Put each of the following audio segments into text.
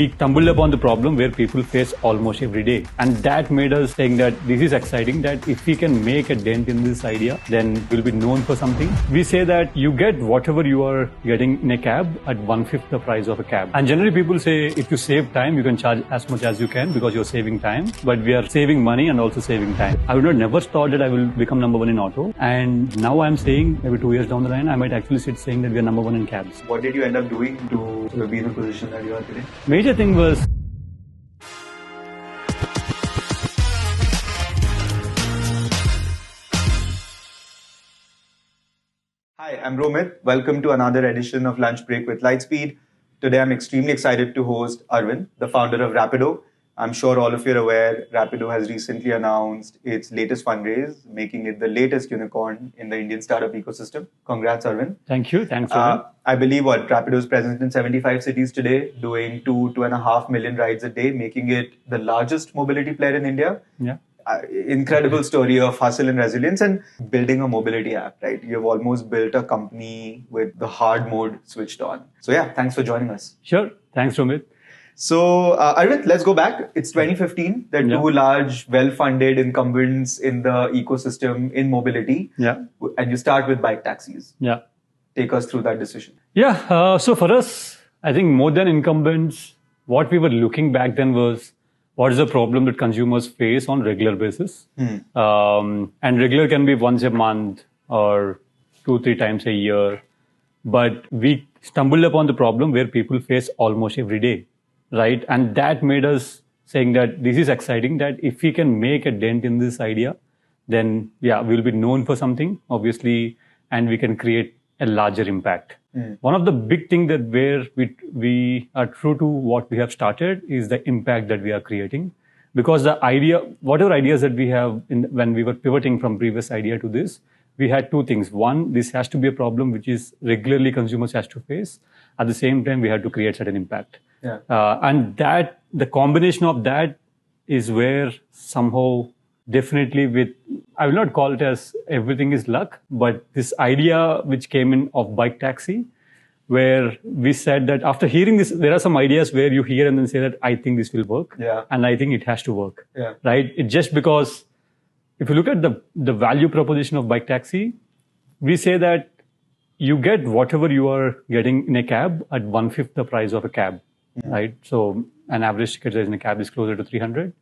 We stumbled upon the problem where people face almost every day. And that made us think that this is exciting, that if we can make a dent in this idea, then we'll be known for something. We say that you get whatever you are getting in a cab at 1/5 the price of a cab. And generally people say if you save time, you can charge as much as you can because you're saving time. But we are saving money and also saving time. I would not never thought that I will become number one in auto. And now I'm saying maybe 2 years down the line, I might actually sit saying that we are number one in cabs. What did you end up doing to be in the position that you are today? Major thing was Hi, I'm Romit. Welcome to another edition of Lunchbreak with Lightspeed. Today I'm extremely excited to host Aravind, the founder of Rapido. I'm sure all of you are aware, Rapido has recently announced its latest fundraise, making it the latest unicorn in the Indian startup ecosystem. Congrats, Aravind. Thank you. Thanks, Aravind. I believe Rapido is present in 75 cities today, doing 2.5 million rides a day, making it the largest mobility player in India. Yeah. Incredible story of hustle and resilience and building a mobility app, right? You've almost built a company with the hard mode switched on. So yeah, thanks for joining us. Sure. Thanks, Romit. So, Aravind, let's go back. It's 2015. There are two large, well-funded incumbents in the ecosystem in mobility. Yeah. And you start with bike taxis. Yeah. Take us through that decision. Yeah. So for us, I think more than incumbents, what we were looking back then was what is the problem that consumers face on regular basis. And regular can be once a month or 2-3 times a year. But we stumbled upon the problem where people face almost every day. Right. And that made us saying that this is exciting, that if we can make a dent in this idea, then yeah, we'll be known for something, obviously, and we can create a larger impact. One of the big things that where we are true to what we have started is the impact that we are creating. Because the idea, whatever ideas that we have when we were pivoting from previous idea to this, we had two things. One, this has to be a problem which is regularly consumers has to face. At the same time, we had to create certain impact. Yeah. And that the combination of that is where somehow definitely I will not call it as everything is luck, but this idea which came in of bike taxi, where we said that after hearing this, there are some ideas where you hear and then say that I think this will work. Yeah. And I think it has to work. Yeah. Right? It just because if you look at the value proposition of bike taxi, we say that you get whatever you are getting in a cab at 1/5 the price of a cab. Right. So an average ticket size in a cab is closer to 300.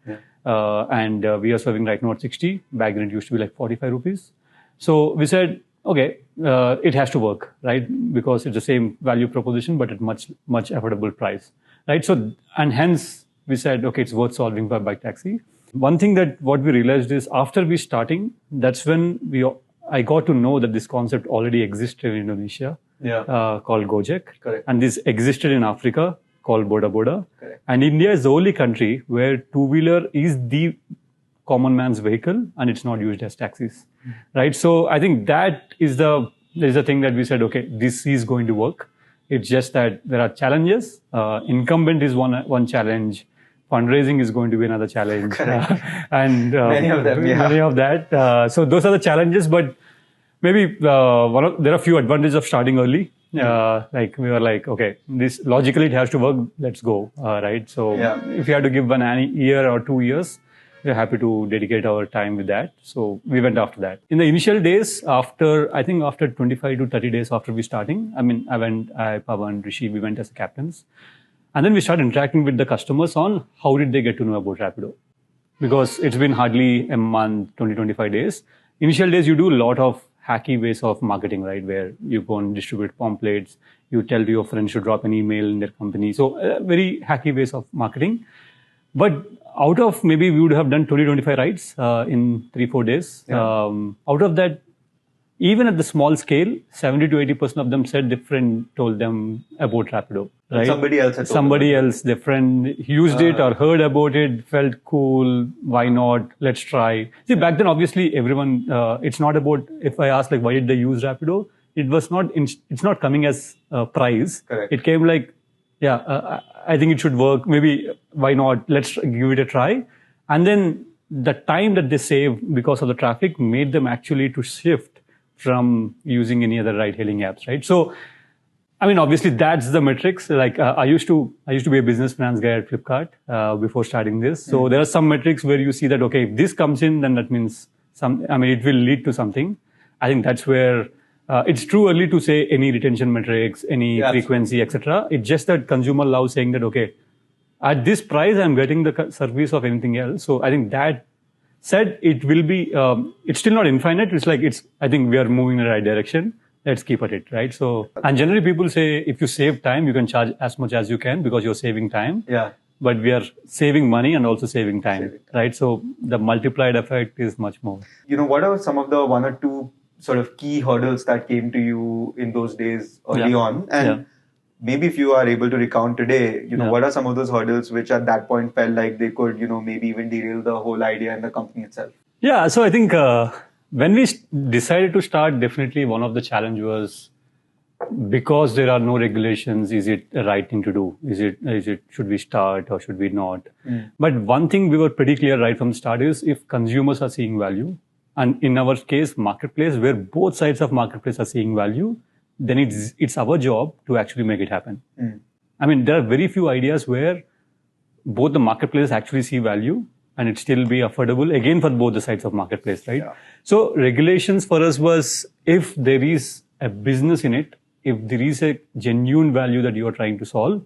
And we are serving right now at 60. Back then it used to be like 45 rupees. So we said, okay, it has to work, right? Because it's the same value proposition, but at much affordable price, right? So, and hence we said, okay, it's worth solving for bike taxi. One thing that what we realized is after we starting, that's when I got to know that this concept already existed in Indonesia, called Gojek. Correct. And this existed in Africa, called Boda Boda. Correct. And India is the only country where two-wheeler is the common man's vehicle and it's not used as taxis, right? So I think that is the thing that we said, okay, this is going to work. It's just that there are challenges. Incumbent is one challenge. Fundraising is going to be another challenge. And many of them, many of that. So those are the challenges, but maybe there are a few advantages of starting early. Like we were like, okay, this logically it has to work. Let's go. Right. So if you had to give one year or 2 years, we're happy to dedicate our time with that. So we went after that. In the initial days, after 25 to 30 days after we starting, Pawan, Rishi, we went as captains. And then we started interacting with the customers on how did they get to know about Rapido. Because it's been hardly a month, 20-25 days. Initial days, you do a lot of hacky ways of marketing, right? Where you go and distribute pamphlets, you tell your friends to drop an email in their company. So very hacky ways of marketing. But out of maybe we would have done 20-25 rides in 3-4 days. Out of that, even at the small scale, 70 to 80% of them said their friend told them about Rapido. Right? Somebody else, their friend used it or heard about it, felt cool. Why not? Let's try. See, back then, obviously, everyone, it's not about, if I ask like, why did they use Rapido? It's not coming as a prize. Correct. It came like, I think it should work. Maybe why not? Let's give it a try. And then the time that they saved because of the traffic made them actually to shift from using any other ride-hailing apps, right? So I mean, obviously that's the metrics. Like I used to be a business finance guy at Flipkart before starting this. So there are some metrics where you see that, okay, if this comes in, then that means it will lead to something. I think that's where it's too early to say any retention metrics, any frequency, etc. It's just that consumer loves saying that, okay, at this price, I'm getting the service of anything else. So I think that said, it will be, it's still not infinite. I think we are moving in the right direction. Let's keep at it, right? So, and generally people say, if you save time, you can charge as much as you can because you're saving time. Yeah. But we are saving money and also saving time, right? So the multiplied effect is much more. What are some of the one or two sort of key hurdles that came to you in those days early on? And maybe if you are able to recount today, what are some of those hurdles which at that point felt like they could, maybe even derail the whole idea and the company itself? Yeah. So I think when we decided to start, definitely one of the challenge was because there are no regulations, is it the right thing to do? Should we start or should we not? But one thing we were pretty clear right from the start is if consumers are seeing value, and in our case, marketplace, where both sides of marketplace are seeing value, then it's our job to actually make it happen. I mean, there are very few ideas where both the marketplace actually see value and it still be affordable, again, for both the sides of marketplace, right? Yeah. So regulations for us was, if there is a business in it, if there is a genuine value that you are trying to solve,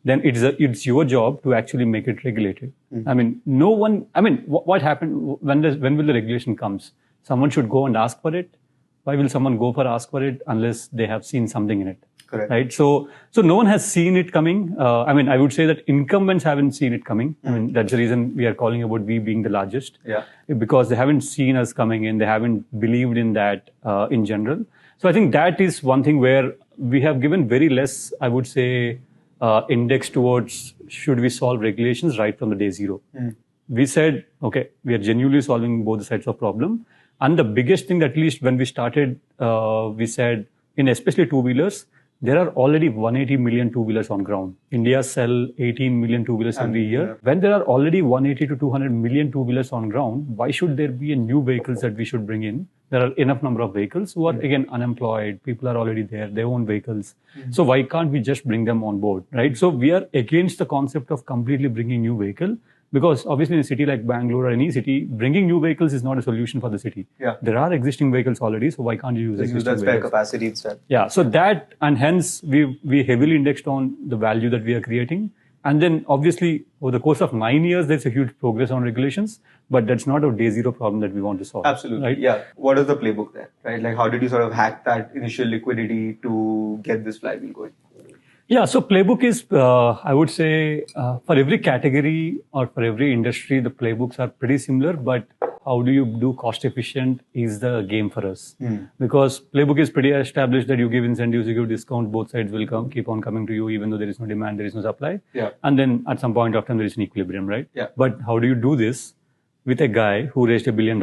then it's your job to actually make it regulated. I mean, what happened when will the regulation comes? Someone should go and ask for it. Why will someone go for ask for it unless they have seen something in it? Correct. Right? So no one has seen it coming. I would say that incumbents haven't seen it coming. I mean, that's the reason we are calling about we being the largest. Yeah. Because they haven't seen us coming in. They haven't believed in that in general. So I think that is one thing where we have given very less, I would say, index towards should we solve regulations right from the day zero. We said, okay, we are genuinely solving both the sides of problem. And the biggest thing that at least when we started, we said, in especially two-wheelers, there are already 180 million two-wheelers on ground. India sell 18 million two-wheelers every year. Yeah. When there are already 180 to 200 million two-wheelers on ground, why should there be a new vehicles that we should bring in? There are enough number of vehicles who are, again, unemployed. People are already there. They own vehicles. So why can't we just bring them on board, right? So we are against the concept of completely bringing new vehicle. Because obviously in a city like Bangalore or any city, bringing new vehicles is not a solution for the city. Yeah. There are existing vehicles already, so why can't you use existing vehicles? Use that spare capacity instead. Yeah, so that, and hence we heavily indexed on the value that we are creating. And then obviously over the course of 9 years, there's a huge progress on regulations, but that's not a day zero problem that we want to solve. Absolutely. Right? Yeah. What is the playbook there, right? Like how did you sort of hack that initial liquidity to get this flywheel going? Yeah, so playbook is, I would say, for every category or for every industry, the playbooks are pretty similar, but how do you do cost efficient is the game for us. Because playbook is pretty established that you give incentives, you give discount, both sides will keep on coming to you, even though there is no demand, there is no supply. Yeah. And then at some point of time, there is an equilibrium, right? Yeah. But how do you do this with a guy who raised $1 billion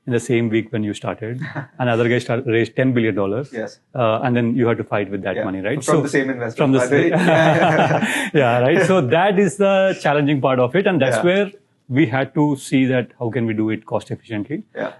in the same week when you started? Another guy raised $10 billion. Yes. And then you have to fight with that money, right? From the same investor. From the same. Yeah, right. So that is the challenging part of it. And that's where we had to see that how can we do it cost efficiently. Yeah.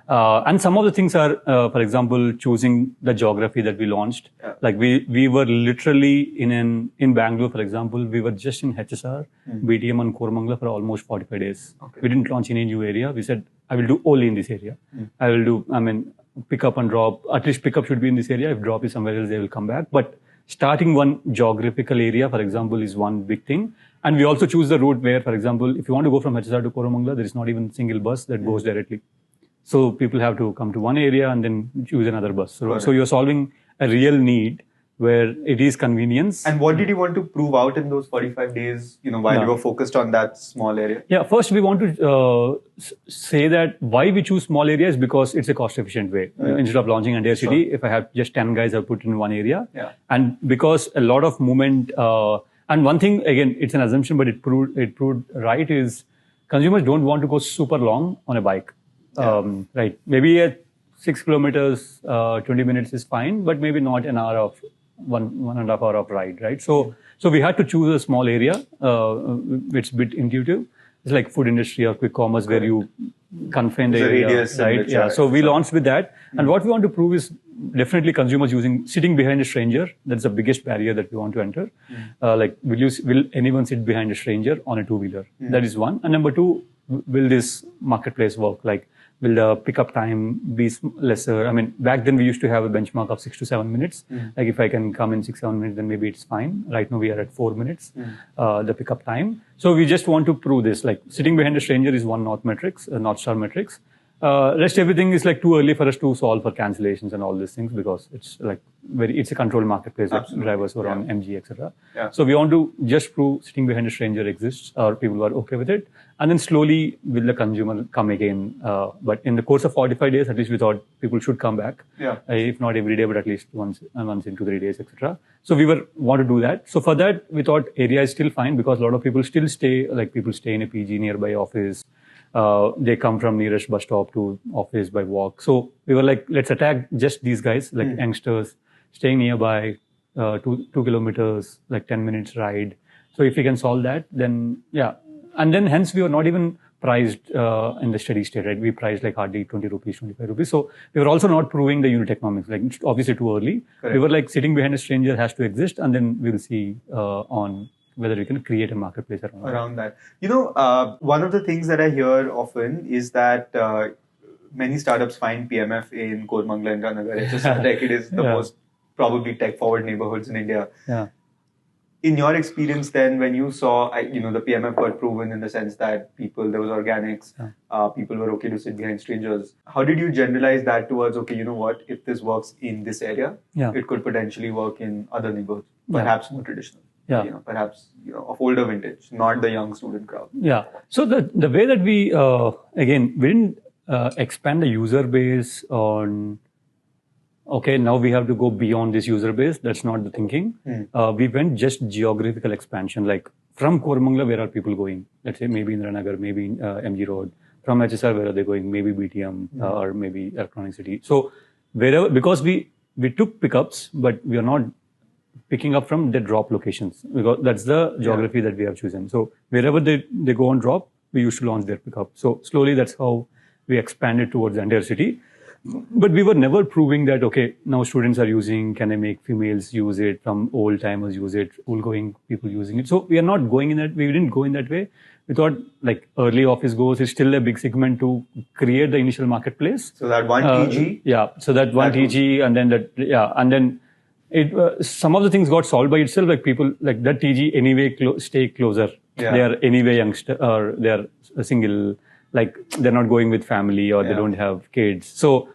And some of the things are, for example, choosing the geography that we launched. Yeah. Like we were literally in Bangalore, for example, we were just in HSR, BTM and Koramangala for almost 45 days. Okay. We didn't launch in any new area. We said, I will do only in this area. I will do, pick up and drop. At least pick up should be in this area. If drop is somewhere else, they will come back. But starting one geographical area, for example, is one big thing. And we also choose the route where, for example, if you want to go from HSR to Koramangala, there is not even a single bus that goes directly. So people have to come to one area and then choose another bus. So you're solving a real need where it is convenience. And what did you want to prove out in those 45 days, while you were focused on that small area? Yeah, first we want to say that why we choose small areas because it's a cost efficient way. Instead of launching entire city, if I have just 10 guys, I'll put in one area. Yeah. And because a lot of movement, and one thing, again, it's an assumption, but it proved right, is consumers don't want to go super long on a bike. Right. Maybe at 6 kilometers, 20 minutes is fine, but maybe not an hour of one and a half hour of ride, right? So we had to choose a small area. It's a bit intuitive. It's like food industry or quick commerce where you confine the area, radius, right? Yeah. So we launched with that. And what we want to prove is definitely consumers sitting behind a stranger. That's the biggest barrier that we want to enter. Like, will anyone sit behind a stranger on a two-wheeler? That is one. And number two, will this marketplace work? Like, will the pickup time be lesser? I mean, back then we used to have a benchmark of 6 to 7 minutes. Like, if I can come in 6, 7 minutes, then maybe it's fine. Right now we are at 4 minutes, the pickup time. So we just want to prove this. Like, sitting behind a stranger is one North Star metrics. Rest everything is like too early for us to solve for cancellations and all these things, because it's like it's a controlled marketplace. Like drivers were on MG, etc. So we want to just prove sitting behind a stranger exists, or people are okay with it, and then slowly will the consumer come again. But in the course of 45 days, at least we thought people should come back. If not every day, but at least once in 2-3 days, etc. So we want to do that. So for that, we thought area is still fine, because a lot of people still stay. Like, people stay in a PG nearby office. They come from nearest bus stop to office by walk. So we were like, let's attack just these guys, like youngsters staying nearby, 2 kilometers, like 10 minutes ride. So if we can solve that, then and then hence we were not even priced in the steady state, right? We priced like hardly 20 rupees, 25 rupees. So we were also not proving the unit economics, like it's obviously too early. We were like, sitting behind a stranger has to exist, and then we'll see on whether we can create a marketplace around that. You know, one of the things that I hear often is that many startups find PMF in Koramangala and Ranagar. It's just like it is the most probably tech-forward neighborhoods in India. In your experience then, when you saw, the PMF got proven in the sense that there was organics, people were okay to sit behind strangers. How did you generalize that towards, okay, you know what, if this works in this area, it could potentially work in other neighborhoods, perhaps more traditional? Perhaps of older vintage, not the young student crowd. So the way that we again, we didn't expand the user base on, okay, now we have to go beyond this user base. That's not the thinking. We went just geographical expansion, like from Koramangala, where are people going? Let's say maybe in Ranagar, maybe in MG Road. From HSR, where are they going? Maybe BTM or maybe Electronic City. So wherever, because we took pickups, but we are not picking up from the drop locations, because that's the geography that we have chosen. So wherever they go on drop, we used to launch their pickup. So slowly that's how we expanded towards the entire city. But we were never proving that, okay, now students are using, can I make females use it, from old timers use it, old-going people using it. So we are not going in that, we didn't go in that way. We thought like early office goes is still a big segment to create the initial marketplace. So that one TG? So that one TG, and then some of the things got solved by itself. Like, people like that TG anyway stay closer. They are anyway youngster, or they are single. Like, they're not going with family, or they don't have kids. So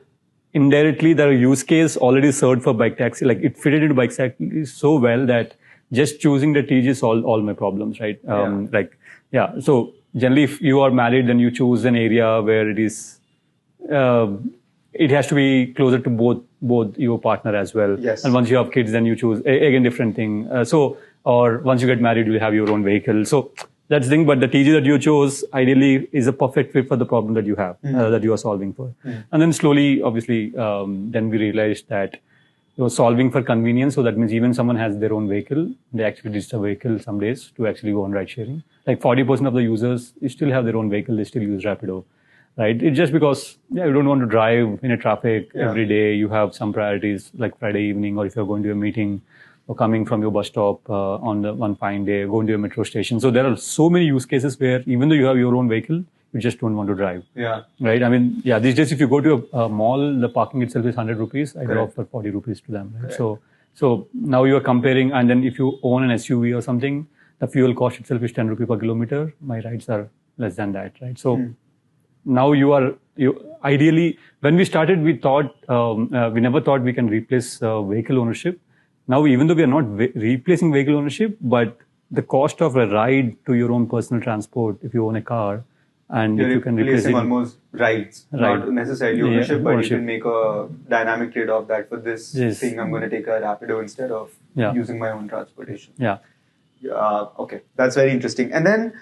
indirectly, the use case already served for bike taxi. Like, it fitted into bike taxi so well that just choosing the TG solved all my problems, right? So generally, if you are married, then you choose an area where it is, it has to be closer to both your partner as well. And once you have kids, then you choose again different thing. Or once you get married, you have your own vehicle. So that's the thing. But the TG that you chose ideally is a perfect fit for the problem that you have, that you are solving for. And then slowly, obviously, then we realized that you're solving for convenience. So that means even someone has their own vehicle, they actually register a vehicle some days to actually go on ride sharing. Like 40% of the users still have their own vehicle, they still use Rapido. Right? It's just because you don't want to drive in a traffic every day. You have some priorities, like Friday evening, or if you're going to a meeting, or coming from your bus stop on the one fine day, going to a metro station. So there are so many use cases where even though you have your own vehicle, you just don't want to drive. Right? I mean, these days if you go to a mall, the parking itself is 100 rupees. I drop for 40 rupees to them. Right? So now you are comparing, and then if you own an SUV or something, the fuel cost itself is 10 rupees per kilometer. My rides are less than that. Right? So now you ideally, when we started, we thought, we never thought we can replace vehicle ownership. Now, even though we are not replacing vehicle ownership, but the cost of a ride to your own personal transport, if you own a car, and if you can replace it, almost rides, not necessarily ownership, but you can make a dynamic trade-off that for this thing, I'm going to take a Rapido instead of using my own transportation. Okay, that's very interesting. And then,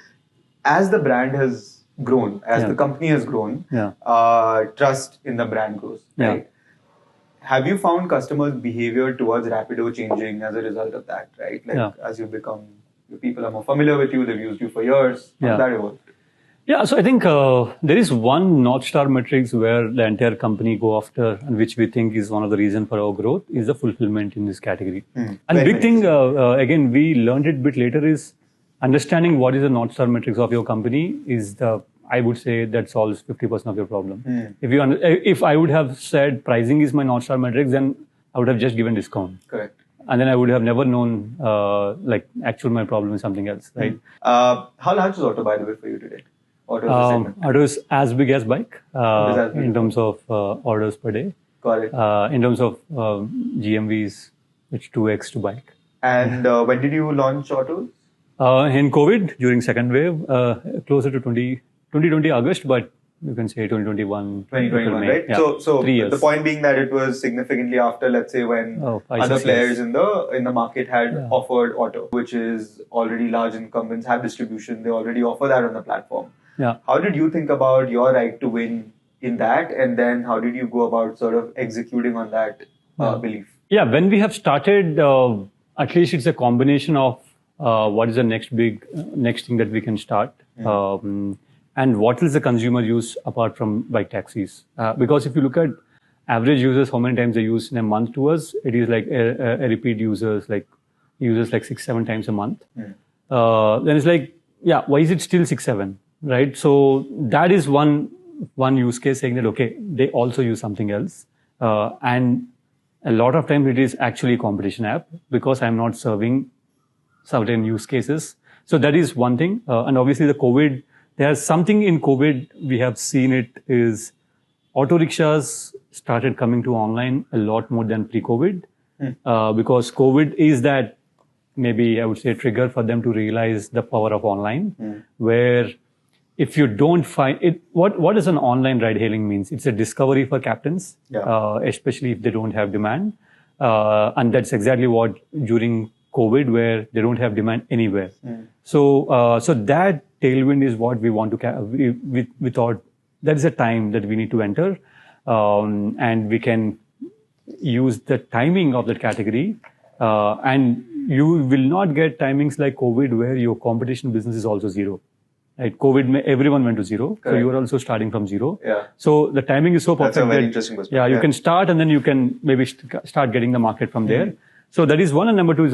as the brand has grown, as the company has grown, trust in the brand grows, right? Have you found customers' behavior towards Rapido changing as a result of that, right? Like, as you become, people are more familiar with you, they've used you for years, how that evolved? Yeah, so I think there is one North Star metrics where the entire company go after, and which we think is one of the reasons for our growth, is the fulfillment in this category. And big thing, again, we learned it a bit later, is understanding what is the North Star metrics of your company is I would say that solves 50% of your problem. If I would have said pricing is my North Star metrics, then I would have just given discount. Correct. And then I would have never known, actual my problem is something else, right? How large is auto, by the way, for you today? Auto is as big as bike in terms of orders per day. Got it. In terms of GMVs, it's 2x to bike. And when did you launch autos? In COVID, during second wave, closer to 2020 August, but you can say 2021. 2021, right? Yeah. So 3 years. The point being that it was significantly after, let's say, when other players in the market had offered auto, which is already large incumbents, have distribution, they already offer that on the platform. Yeah. How did you think about your right to win in that? And then how did you go about sort of executing on that belief? Yeah, when we have started, at least it's a combination of what is the next thing that we can start. And what is the consumer use apart from bike taxis? Because if you look at average users, how many times they use in a month to us, it is like a repeat users like 6-7 times a month. Then it's like, why is it still 6-7? Right? So that is one use case saying that, okay, they also use something else. And a lot of times it is actually a competition app because I'm not serving certain use cases. So that is one thing. And obviously there's something in COVID, we have seen it is auto rickshaws started coming to online a lot more than pre-COVID. Because COVID is that maybe I would say trigger for them to realize the power of online, where if you don't find it, what does an online ride hailing means? It's a discovery for captains, especially if they don't have demand. And that's exactly what during COVID, where they don't have demand anywhere. So that tailwind is what we want to, we thought that is a time that we need to enter. And we can use the timing of that category. And you will not get timings like COVID where your competition business is also zero. Right? COVID, everyone went to zero. Correct. So you are also starting from zero. Yeah. So the timing is so perfect. That's a very interesting perspective. Yeah, you can start and then you can maybe start getting the market from there. So that is one. And number two is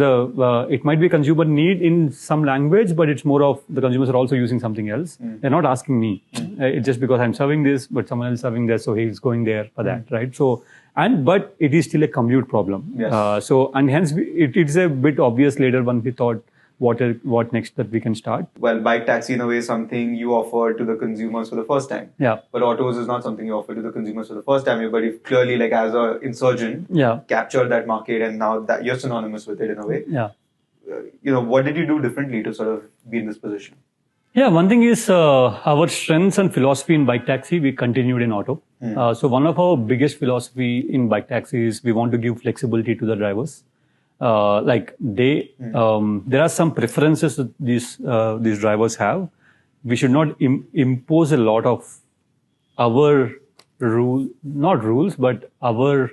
it might be a consumer need in some language, but it's more of the consumers are also using something else. They're not asking me. It's just because I'm serving this, but someone else serving this, so he's going there for that, right? So, but it is still a commute problem. Yes. And hence it is a bit obvious later when we thought, what next that we can start? Well, bike taxi in a way is something you offer to the consumers for the first time. Yeah. But autos is not something you offer to the consumers for the first time. But you've clearly, like as an insurgent, captured that market, and now that you're synonymous with it in a way. Yeah. What did you do differently to sort of be in this position? Yeah, one thing is our strengths and philosophy in bike taxi, we continued in auto. So one of our biggest philosophy in bike taxi is we want to give flexibility to the drivers. There are some preferences that these drivers have. We should not impose a lot of our not rules, but our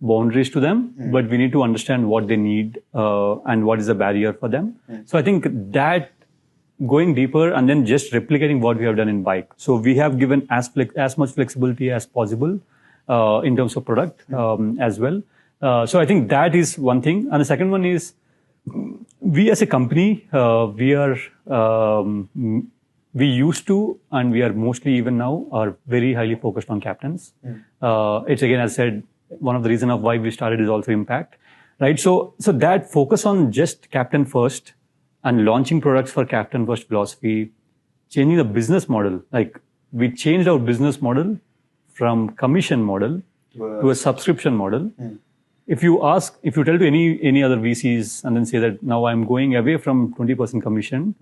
boundaries to them. But we need to understand what they need and what is the barrier for them. So I think that going deeper and then just replicating what we have done in bike. So we have given as much flexibility as possible in terms of product as well. So I think that is one thing. And the second one is we as a company, we used to, and we are mostly even now, are very highly focused on captains. It's again, as I said, one of the reasons of why we started is also impact, right? So that focus on just captain first and launching products for captain first philosophy, changing the business model. Like we changed our business model from commission model to a subscription model. If you tell to any other VCs and then say that now I'm going away from 20% commission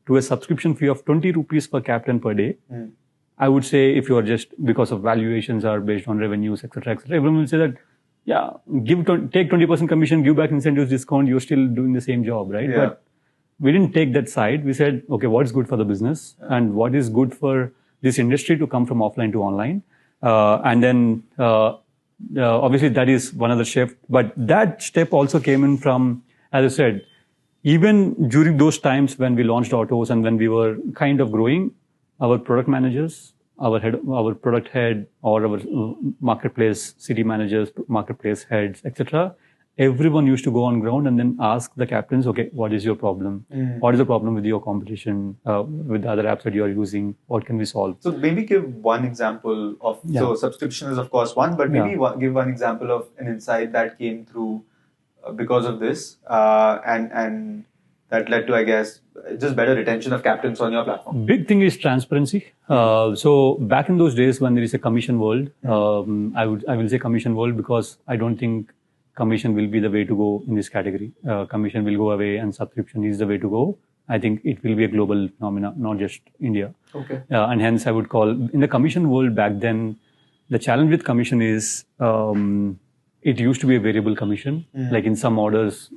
to a subscription fee of 20 rupees per captain per day, I would say if you are just because of valuations are based on revenues, etc., everyone will say that, take 20% commission, give back incentives, discount, you're still doing the same job, right? Yeah. But we didn't take that side. We said, okay, what is good for the business and what is good for this industry to come from offline to online? And then, obviously that is one other shift, but that step also came in from, as I said, even during those times when we launched autos and when we were kind of growing, our product managers, our product head, or our marketplace city managers, marketplace heads, etc. Everyone used to go on ground and then ask the captains, okay, what is your problem? What is the problem with your competition, with the other apps that you are using? What can we solve? So maybe give one example of, so subscription is of course one, but maybe give one example of an insight that came through because of this, and that led to, I guess, just better retention of captains on your platform. Big thing is transparency. So back in those days when there is a commission world, I will say commission world because I don't think commission will be the way to go in this category. Commission will go away and subscription is the way to go. I think it will be a global phenomena, not just India. Okay. And hence I would call, in the commission world back then, the challenge with commission is, it used to be a variable commission. Like in some orders,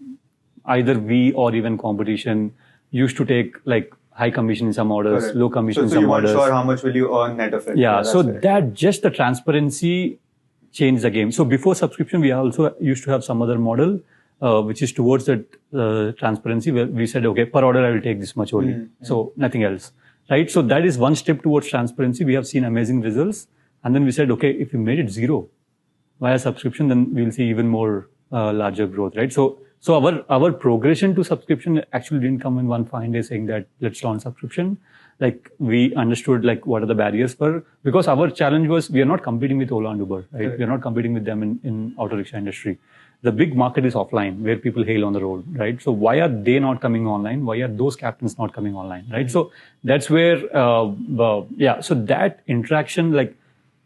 either we or even competition used to take like high commission in some orders, Correct. low commission in so some you weren't orders. sure how much will you earn net of it. Yeah, so correct. that just the transparency changed the game. So before subscription, we also used to have some other model, which is towards that transparency where we said, okay, per order, I will take this much only. So nothing else, right? So that is one step towards transparency. We have seen amazing results. And then we said, okay, if we made it zero via subscription, then we'll see even more larger growth, right? So our progression to subscription actually didn't come in one fine day saying that let's launch subscription. Like we understood like what are the barriers for, because our challenge was we are not competing with Ola and Uber, right? Correct. We are not competing with them in auto-rickshaw industry. The big market is offline where people hail on the road, right? So why are they not coming online? Why are those captains not coming online, right? So that's where, so that interaction, like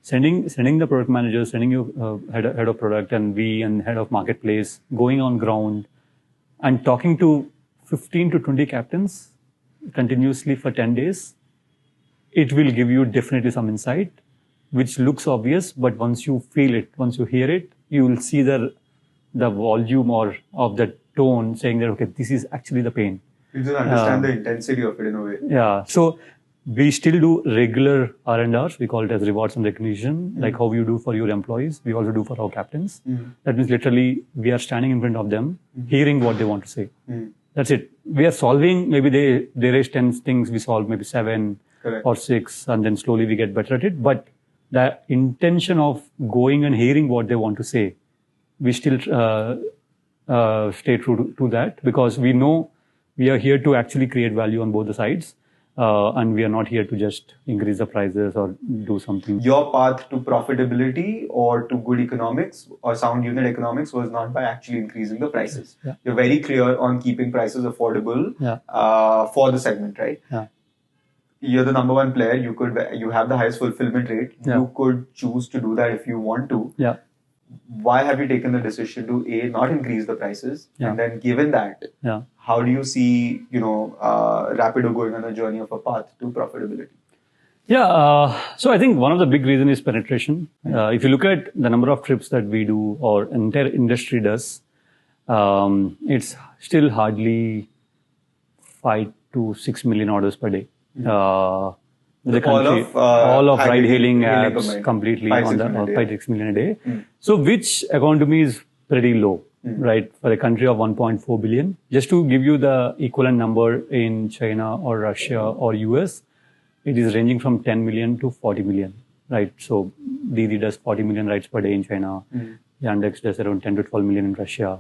sending the product manager, sending you head of product and head of marketplace, going on ground and talking to 15 to 20 captains continuously for 10 days, it will give you definitely some insight, which looks obvious, but once you feel it, once you hear it, you will see the volume or of the tone saying that, okay, this is actually the pain. You just understand the intensity of it in a way. Yeah. So we still do regular R&Rs. We call it as rewards and recognition, like how you do for your employees. We also do for our captains. That means literally we are standing in front of them, hearing what they want to say. That's it. We are solving, maybe they raise 10 things, we solve maybe 7 Correct. or 6, and then slowly we get better at it. But the intention of going and hearing what they want to say, we still stay true to that, because we know we are here to actually create value on both the sides. And we are not here to just increase the prices or do something. Your path to profitability or to good economics or sound unit economics was not by actually increasing the prices. Yeah. You're very clear on keeping prices affordable for the segment, right? Yeah. You're the number one player. You have the highest fulfillment rate. Yeah. You could choose to do that if you want to. Yeah. Why have you taken the decision to not increase the prices? Yeah. And then given that, how do you see, Rapido going on a journey of a path to profitability? Yeah. So I think one of the big reasons is penetration. If you look at the number of trips that we do or entire industry does, it's still hardly 5 to 6 million orders per day. The country, all of ride-hailing apps completely on the 5-6 million a day. So which according to me is pretty low, right? For a country of 1.4 billion. Just to give you the equivalent number in China or Russia or US, it is ranging from 10 million to 40 million, right? So Didi does 40 million rides per day in China. Yandex does around 10 to 12 million in Russia,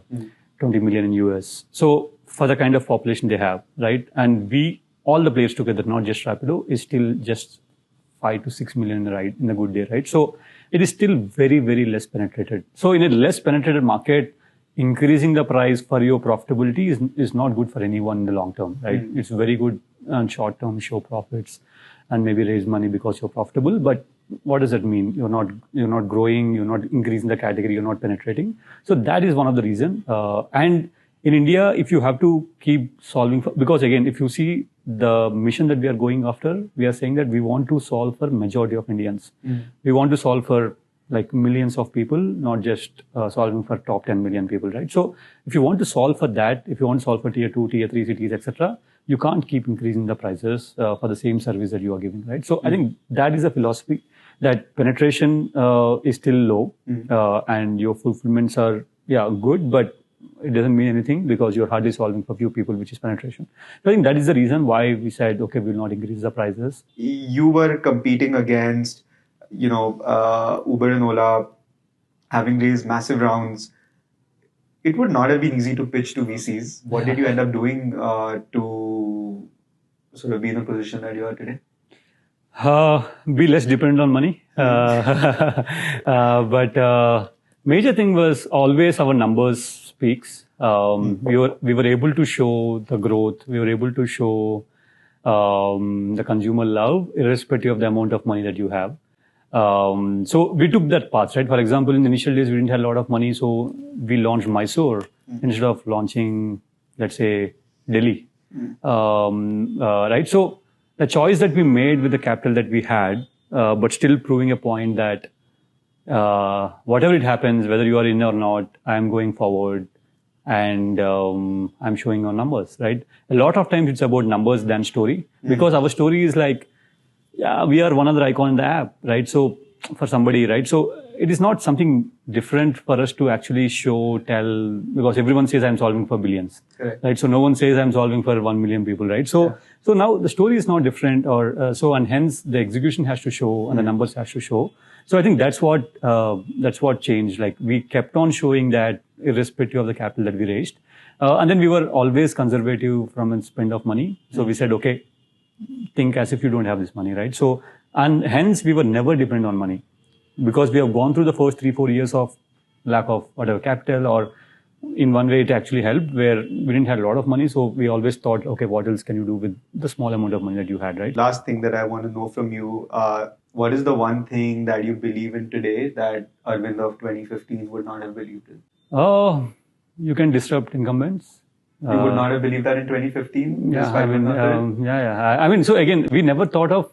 20 million in US. So for the kind of population they have, right? And all the players together, not just Rapido, is still just 5 to 6 million a ride in a good day, right? So it is still very, very less penetrated. So in a less penetrated market, increasing the price for your profitability is not good for anyone in the long term, right? It's very good on short term, show profits and maybe raise money because you're profitable. But what does that mean? You're not growing, you're not increasing the category, you're not penetrating. So that is one of the reasons. And in India, if you have to keep solving because again, if you see the mission that we are going after, we are saying that we want to solve for majority of Indians. We want to solve for like millions of people, not just solving for top 10 million people, right? So if you want to solve for that, if you want to solve for tier 2, tier 3 cities, etc., you can't keep increasing the prices for the same service that you are giving, right? So I think that is a philosophy, that penetration is still low and your fulfillments are good, but it doesn't mean anything because you're hardly solving for few people, which is penetration. So I think that is the reason why we said, okay, we'll not increase the prices. You were competing against, Uber and Ola, having raised massive rounds. It would not have been easy to pitch to VCs. What did you end up doing to sort of be in the position that you are today? Be less dependent on money. But major thing was always our numbers speaks. We were able to show the growth. We were able to show the consumer love, irrespective of the amount of money that you have. So we took that path, right? For example, in the initial days, we didn't have a lot of money, so we launched Mysore instead of launching, let's say, Delhi. Right? So the choice that we made with the capital that we had, but still proving a point that whatever it happens, whether you are in or not, I'm going forward and I'm showing our numbers, right? A lot of times it's about numbers than story, because our story is like, yeah, we are one other icon in the app, right? So for somebody, right? So it is not something different for us to actually tell, because everyone says I'm solving for billions, right? So no one says I'm solving for 1 million people, right? So now the story is not different, and hence the execution has to show and the numbers has to show. So I think that's what changed. Like we kept on showing that irrespective of the capital that we raised, and then we were always conservative from a spend of money. So we said, okay, think as if you don't have this money, right? So, and hence we were never dependent on money, because we have gone through the first 3-4 years of lack of whatever capital, or in one way it actually helped where we didn't have a lot of money. So we always thought, okay, what else can you do with the small amount of money that you had, right? Last thing that I want to know from you, what is the one thing that you believe in today that Aravind of 2015 would not have believed in? Oh, you can disrupt incumbents. You would not have believed that in 2015? Yeah, I mean, so again, we never thought of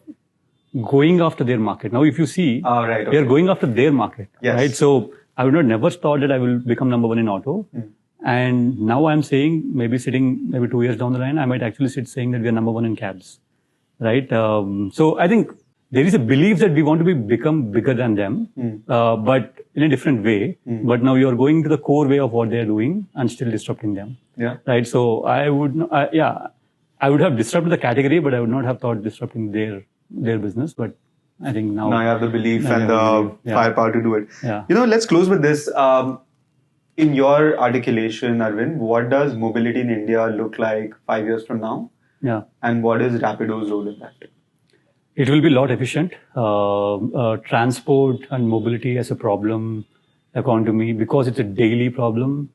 going after their market. Now, if you see, we are going after their market, right? So I would not never thought that I will become number one in auto. And now I'm saying, maybe 2 years down the line, I might actually saying that we are number one in cabs, right? So I think there is a belief that we want to become bigger than them, but in a different way. But now you are going to the core way of what they are doing and still disrupting them. Yeah. Right. So I would have disrupted the category, but I would not have thought disrupting their business. But I think now I have the belief and the firepower to do it. Yeah. Let's close with this. In your articulation, Aravind, what does mobility in India look like 5 years from now? Yeah. And what is Rapido's role in that? It will be a lot efficient. Transport and mobility as a problem, according to me, because it's a daily problem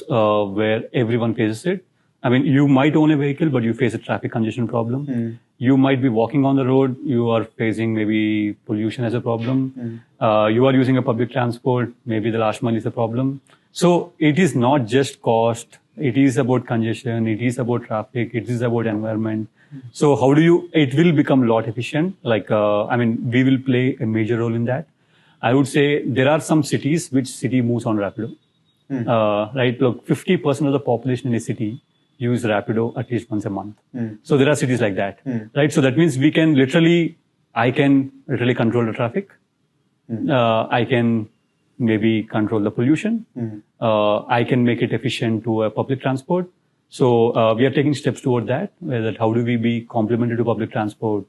where everyone faces it. I mean, you might own a vehicle, but you face a traffic congestion problem. You might be walking on the road. You are facing maybe pollution as a problem. You are using a public transport. Maybe the last mile is a problem. So it is not just cost. It is about congestion. It is about traffic. It is about environment. So it will become a lot efficient. Like, we will play a major role in that. I would say there are some cities which city moves on Rapido. Right? Look, 50% of the population in a city use Rapido at least once a month. So there are cities like that. Right? So that means I can literally control the traffic. I can maybe control the pollution. I can make it efficient to public transport. So we are taking steps toward that, how do we be complementary to public transport?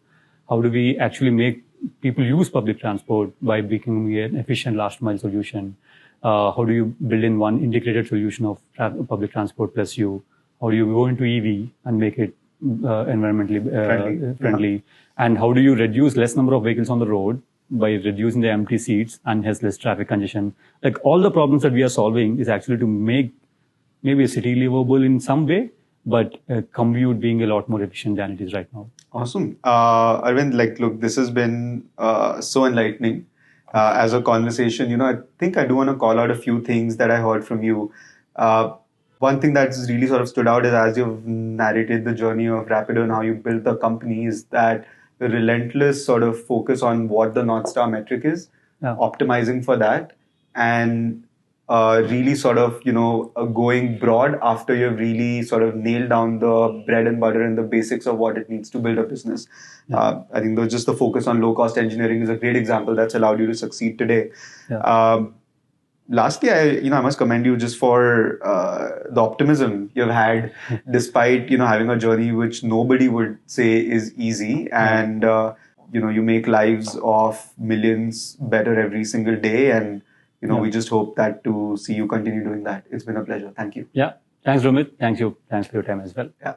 How do we actually make people use public transport by becoming an efficient last mile solution? How do you build in one integrated solution of public transport plus you? How do you go into EV and make it environmentally friendly? And how do you reduce less number of vehicles on the road by reducing the empty seats and has less traffic congestion? Like all the problems that we are solving is actually to make maybe a city livable in some way, but commute being a lot more efficient than it is right now. Awesome. Aravind, look, this has been so enlightening as a conversation. I think I do want to call out a few things that I heard from you. One thing that's really sort of stood out is as you've narrated the journey of Rapido and how you built the company is that the relentless sort of focus on what the North Star metric is, optimizing for that, and really sort of, going broad after you've really sort of nailed down the bread and butter and the basics of what it needs to build a business. I think just the focus on low-cost engineering is a great example that's allowed you to succeed today. lastly, I must commend you just for the optimism you've had, despite having a journey which nobody would say is easy, and you make lives of millions better every single day, and we just hope that to see you continue doing that. It's been a pleasure. Thank you. Yeah. Thanks, Romit. Thank you. Thanks for your time as well. Yeah.